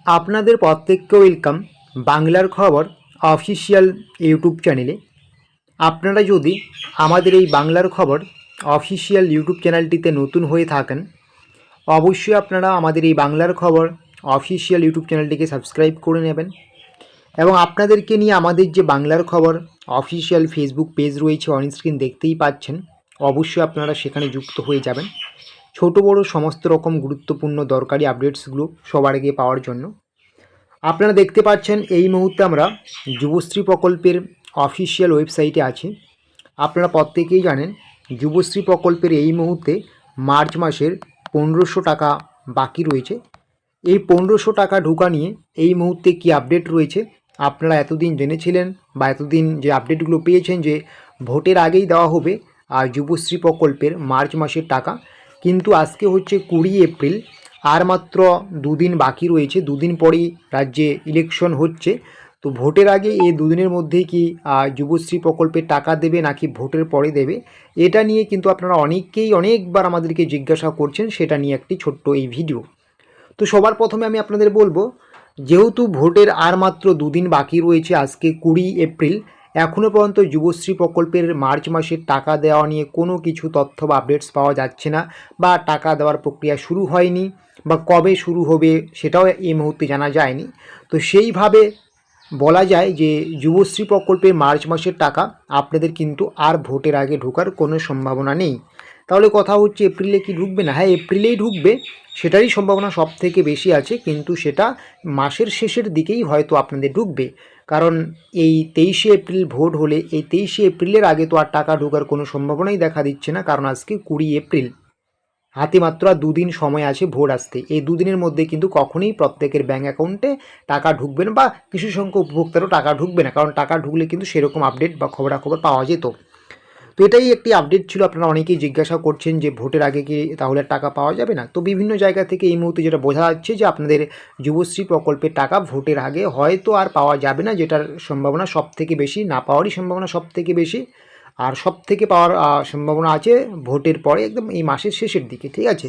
আপনাদের প্রত্যেককে ওয়েলকাম বাংলার খবর অফিসিয়াল ইউটিউব চ্যানেলে। আপনারা যদি আমাদের এই বাংলার খবর অফিসিয়াল ইউটিউব চ্যানেলটিতে নতুন হয়ে থাকেন, অবশ্যই আপনারা আমাদের এই বাংলার খবর অফিসিয়াল ইউটিউব চ্যানেলটিকে সাবস্ক্রাইব করে নেবেন এবং আপনাদেরকে নিয়ে আমাদের যে বাংলার খবর অফিসিয়াল ফেসবুক পেজ রয়েছে, অন স্ক্রিন দেখতেই পাচ্ছেন, অবশ্যই আপনারা সেখানে যুক্ত হয়ে যাবেন ছোট বড় সমস্ত রকম গুরুত্বপূর্ণ দরকারি আপডেটসগুলো সবার আগে পাওয়ার জন্য। আপনারা দেখতে পাচ্ছেন এই মুহূর্তে আমরা যুবশ্রী প্রকল্পের অফিসিয়াল ওয়েবসাইটে আছি। আপনারা প্রত্যেকেই জানেন যুবশ্রী প্রকল্পের এই মুহূর্তে মার্চ মাসের 1500 টাকা বাকি রয়েছে। এই 1500 টাকা ঢোকা নিয়ে এই মুহূর্তে কি আপডেট রয়েছে আপনারা এতদিন জেনেছিলেন বা এতদিন যে আপডেটগুলো পেয়েছেন যে ভোটের আগেই দেওয়া হবে আর যুবশ্রী প্রকল্পের মার্চ মাসের টাকা, কিন্তু আজকে হচ্ছে 20 এপ্রিল, আর মাত্র দুদিন বাকি রয়েছে। দুদিন পরেই রাজ্যে ইলেকশন হচ্ছে। তো ভোটের আগে এই দুদিনের মধ্যে কি যুবশ্রী প্রকল্পের টাকা দেবে নাকি ভোটের পরে দেবে, এটা নিয়ে কিন্তু আপনারা অনেককেই অনেকবার আমাদেরকে জিজ্ঞাসা করছেন। সেটা নিয়ে একটি ছোট্ট এই ভিডিও। তো সবার প্রথমে আমি আপনাদের বলবো, যেহেতু ভোটের আর মাত্র দুদিন বাকি রয়েছে, আজকে 20 এপ্রিল, এখনও পর্যন্ত যুবশ্রী প্রকল্পের মার্চ মাসের টাকা দেওয়া নিয়ে কোনো কিছু তথ্য বা আপডেটস পাওয়া যাচ্ছে না, বা টাকা দেওয়ার প্রক্রিয়া শুরু হয়নি, বা কবে শুরু হবে সেটাও এই মুহূর্তে জানা যায়নি। তো সেইভাবে বলা যায় যে যুবশ্রী প্রকল্পের মার্চ মাসের টাকা আপনাদের কিন্তু আর ভোটের আগে ঢোকার কোনো সম্ভাবনা নেই। তাহলে কথা হচ্ছে এপ্রিলে কি ঢুকবে না? হ্যাঁ, এপ্রিলেই ঢুকবে, সেটারই সম্ভাবনা সব থেকে বেশি আছে, কিন্তু সেটা মাসের শেষের দিকেই হয়তো আপনাদের ঢুকবে। কারণ এই 23শে এপ্রিল ভোট হলে এই 23শে এপ্রিলের আগে তো আর টাকা ঢোকার কোনো সম্ভাবনাই দেখা দিচ্ছে না, কারণ আজকে 20 এপ্রিল, হাতে মাত্র আর দুদিন সময় আছে ভোট আসতে। এই দুদিনের মধ্যে কিন্তু কখনোই প্রত্যেকের ব্যাঙ্ক অ্যাকাউন্টে টাকা ঢুকবে না, বা কিছু সংখ্যক উপভোক্তারও টাকা ঢুকবে না, কারণ টাকা ঢুকলে কিন্তু সেরকম আপডেট বা খবরাখবর পাওয়া যেত। তো এটাই একটি আপডেট ছিল। আপনারা অনেকেই জিজ্ঞাসা করছেন যে ভোটের আগে কি তাহলে টাকা পাওয়া যাবে না? তো বিভিন্ন জায়গা থেকে এই মুহূর্তে যেটা বোঝা যাচ্ছে যে আপনাদের যুবশ্রী প্রকল্পের টাকা ভোটের আগে হয়তো আর পাওয়া যাবে না, যেটার সম্ভাবনা সব থেকে বেশি, না পাওয়ারই সম্ভাবনা সব থেকে বেশি। আর সব থেকে পাওয়ার সম্ভাবনা আছে ভোটের পরে, একদম এই মাসের শেষের দিকে। ঠিক আছে,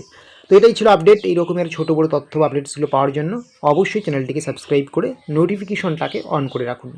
তো এটাই ছিল আপডেট। এই রকমের ছোটো বড়ো তথ্য বা আপডেটসগুলো পাওয়ার জন্য অবশ্যই চ্যানেলটিকে সাবস্ক্রাইব করে নোটিফিকেশনটাকে অন করে রাখুন।